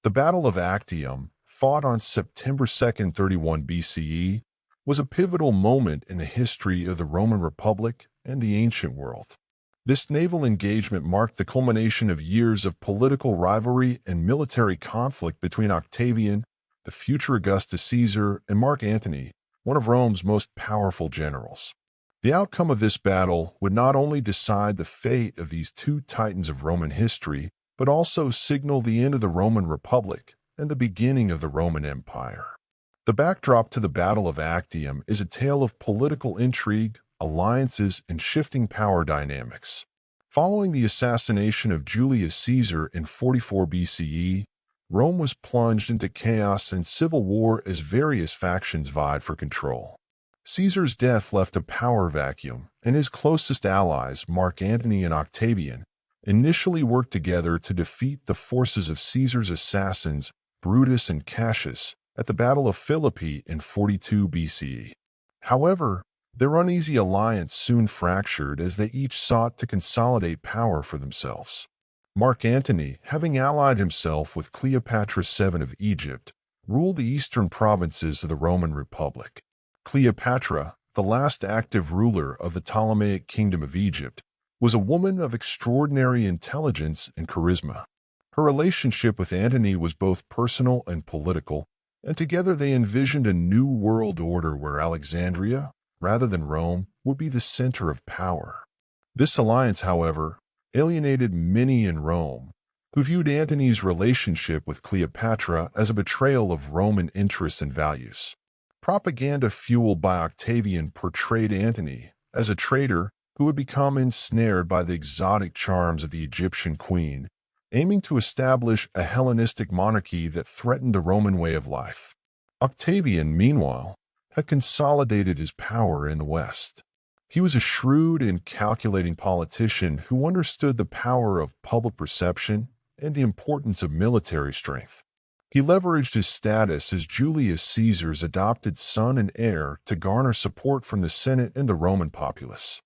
The Battle of Actium, fought on September 31 BCE, was a pivotal moment in the history of the Roman Republic and the ancient world. This naval engagement marked the culmination of years of political rivalry and military conflict between Octavian, the future Augustus Caesar, and Mark Antony, one of Rome's most powerful generals. The outcome of this battle would not only decide the fate of these two titans of Roman history, but also signal the end of the Roman Republic and the beginning of the Roman Empire. The backdrop to the Battle of Actium is a tale of political intrigue, alliances, and shifting power dynamics. Following the assassination of Julius Caesar in 44 BCE, Rome was plunged into chaos and civil war as various factions vied for control. Caesar's death left a power vacuum, and his closest allies, Mark Antony and Octavian, initially worked together to defeat the forces of Caesar's assassins, Brutus and Cassius, at the Battle of Philippi in 42 BCE. However, their uneasy alliance soon fractured as they each sought to consolidate power for themselves. Mark Antony, having allied himself with Cleopatra VII of Egypt, ruled the eastern provinces of the Roman Republic. Cleopatra, the last active ruler of the Ptolemaic Kingdom of Egypt, was a woman of extraordinary intelligence and charisma. Her relationship with Antony was both personal and political, and together they envisioned a new world order where Alexandria, rather than Rome, would be the center of power. This alliance, however, alienated many in Rome, who viewed Antony's relationship with Cleopatra as a betrayal of Roman interests and values. Propaganda fueled by Octavian portrayed Antony as a traitor who had become ensnared by the exotic charms of the Egyptian queen, aiming to establish a Hellenistic monarchy that threatened the Roman way of life. Octavian, meanwhile, had consolidated his power in the West. He was a shrewd and calculating politician who understood the power of public perception and the importance of military strength. He leveraged his status as Julius Caesar's adopted son and heir to garner support from the Senate and the Roman populace.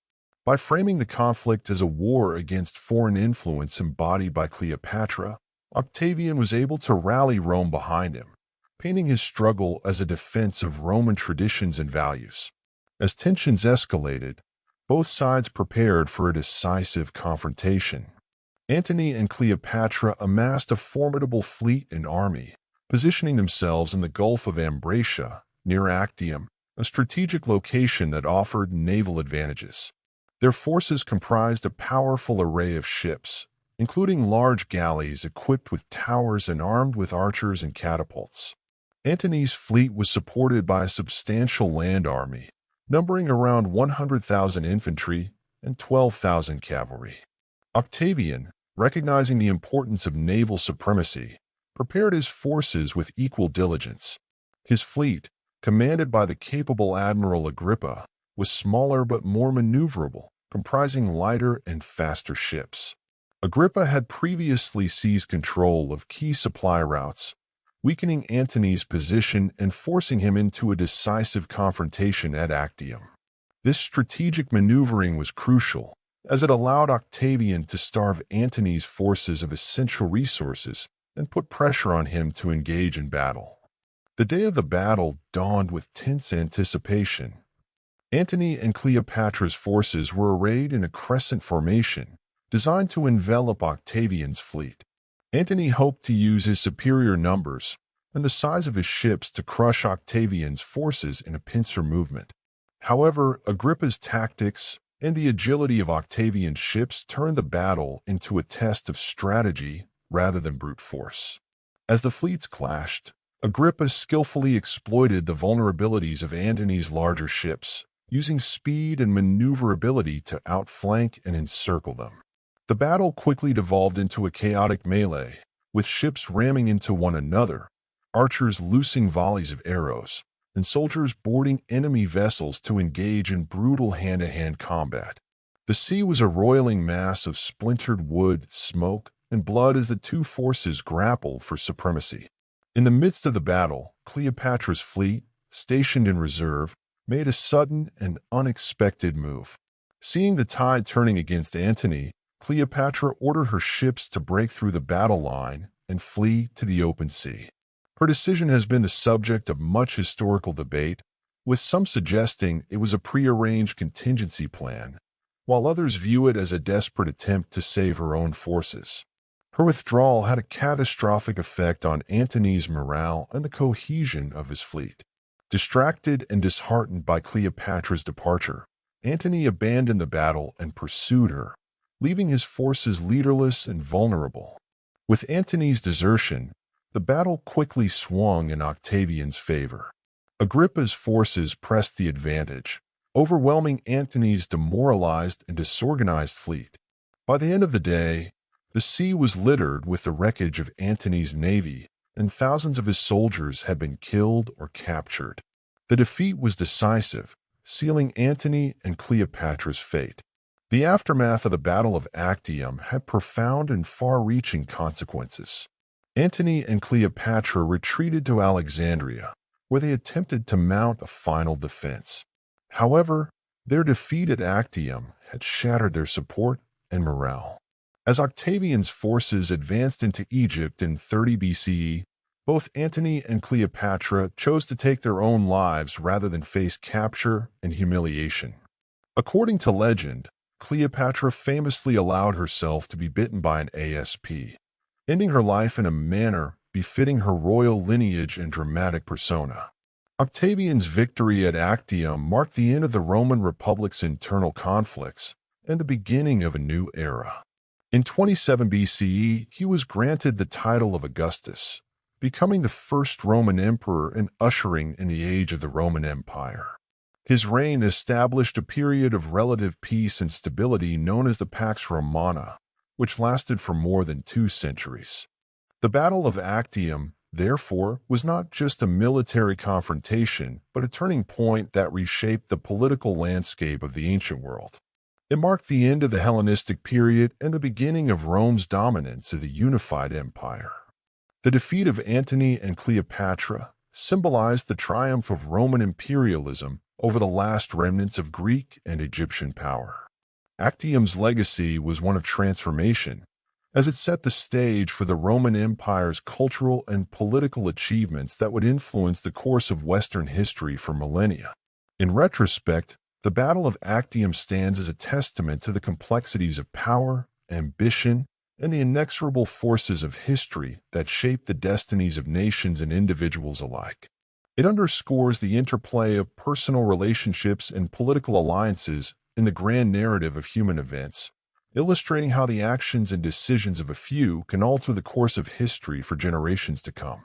By framing the conflict as a war against foreign influence embodied by Cleopatra, Octavian was able to rally Rome behind him, painting his struggle as a defense of Roman traditions and values. As tensions escalated, both sides prepared for a decisive confrontation. Antony and Cleopatra amassed a formidable fleet and army, positioning themselves in the Gulf of Ambracia, near Actium, a strategic location that offered naval advantages. Their forces comprised a powerful array of ships, including large galleys equipped with towers and armed with archers and catapults. Antony's fleet was supported by a substantial land army, numbering around 100,000 infantry and 12,000 cavalry. Octavian, recognizing the importance of naval supremacy, prepared his forces with equal diligence. His fleet, commanded by the capable Admiral Agrippa, was smaller but more maneuverable, comprising lighter and faster ships. Agrippa had previously seized control of key supply routes, weakening Antony's position and forcing him into a decisive confrontation at Actium. This strategic maneuvering was crucial, as it allowed Octavian to starve Antony's forces of essential resources and put pressure on him to engage in battle. The day of the battle dawned with tense anticipation. Antony and Cleopatra's forces were arrayed in a crescent formation, designed to envelop Octavian's fleet. Antony hoped to use his superior numbers and the size of his ships to crush Octavian's forces in a pincer movement. However, Agrippa's tactics and the agility of Octavian's ships turned the battle into a test of strategy rather than brute force. As the fleets clashed, Agrippa skillfully exploited the vulnerabilities of Antony's larger ships, using speed and maneuverability to outflank and encircle them. The battle quickly devolved into a chaotic melee, with ships ramming into one another, archers loosing volleys of arrows, and soldiers boarding enemy vessels to engage in brutal hand-to-hand combat. The sea was a roiling mass of splintered wood, smoke, and blood as the two forces grappled for supremacy. In the midst of the battle, Cleopatra's fleet, stationed in reserve, made a sudden and unexpected move. Seeing the tide turning against Antony, Cleopatra ordered her ships to break through the battle line and and flee to the open sea. Her decision has been the subject of much historical debate, with some suggesting it was a prearranged contingency plan, while others view it as a desperate attempt to save her own forces. Her withdrawal had a catastrophic effect on Antony's morale and the cohesion of his fleet. Distracted and disheartened by Cleopatra's departure, Antony abandoned the battle and pursued her, leaving his forces leaderless and vulnerable. With Antony's desertion, the battle quickly swung in Octavian's favor. Agrippa's forces pressed the advantage, overwhelming Antony's demoralized and disorganized fleet. By the end of the day, the sea was littered with the wreckage of Antony's navy, and thousands of his soldiers had been killed or captured. The defeat was decisive, sealing Antony and Cleopatra's fate. The aftermath of the Battle of Actium had profound and far-reaching consequences. Antony and Cleopatra retreated to Alexandria, where they attempted to mount a final defense. However, their defeat at Actium had shattered their support and morale. As Octavian's forces advanced into Egypt in 30 BCE, both Antony and Cleopatra chose to take their own lives rather than face capture and humiliation. According to legend, Cleopatra famously allowed herself to be bitten by an asp, ending her life in a manner befitting her royal lineage and dramatic persona. Octavian's victory at Actium marked the end of the Roman Republic's internal conflicts and the beginning of a new era. In 27 BCE, he was granted the title of Augustus, becoming the first Roman emperor and ushering in the age of the Roman Empire. His reign established a period of relative peace and stability known as the Pax Romana, which lasted for more than 2 centuries. The Battle of Actium, therefore, was not just a military confrontation, but a turning point that reshaped the political landscape of the ancient world. It marked the end of the Hellenistic period and the beginning of Rome's dominance as a unified empire. The defeat of Antony and Cleopatra symbolized the triumph of Roman imperialism over the last remnants of Greek and Egyptian power. Actium's legacy was one of transformation, as it set the stage for the Roman Empire's cultural and political achievements that would influence the course of Western history for millennia. In retrospect, the Battle of Actium stands as a testament to the complexities of power, ambition, and the inexorable forces of history that shape the destinies of nations and individuals alike. It underscores the interplay of personal relationships and political alliances in the grand narrative of human events, illustrating how the actions and decisions of a few can alter the course of history for generations to come.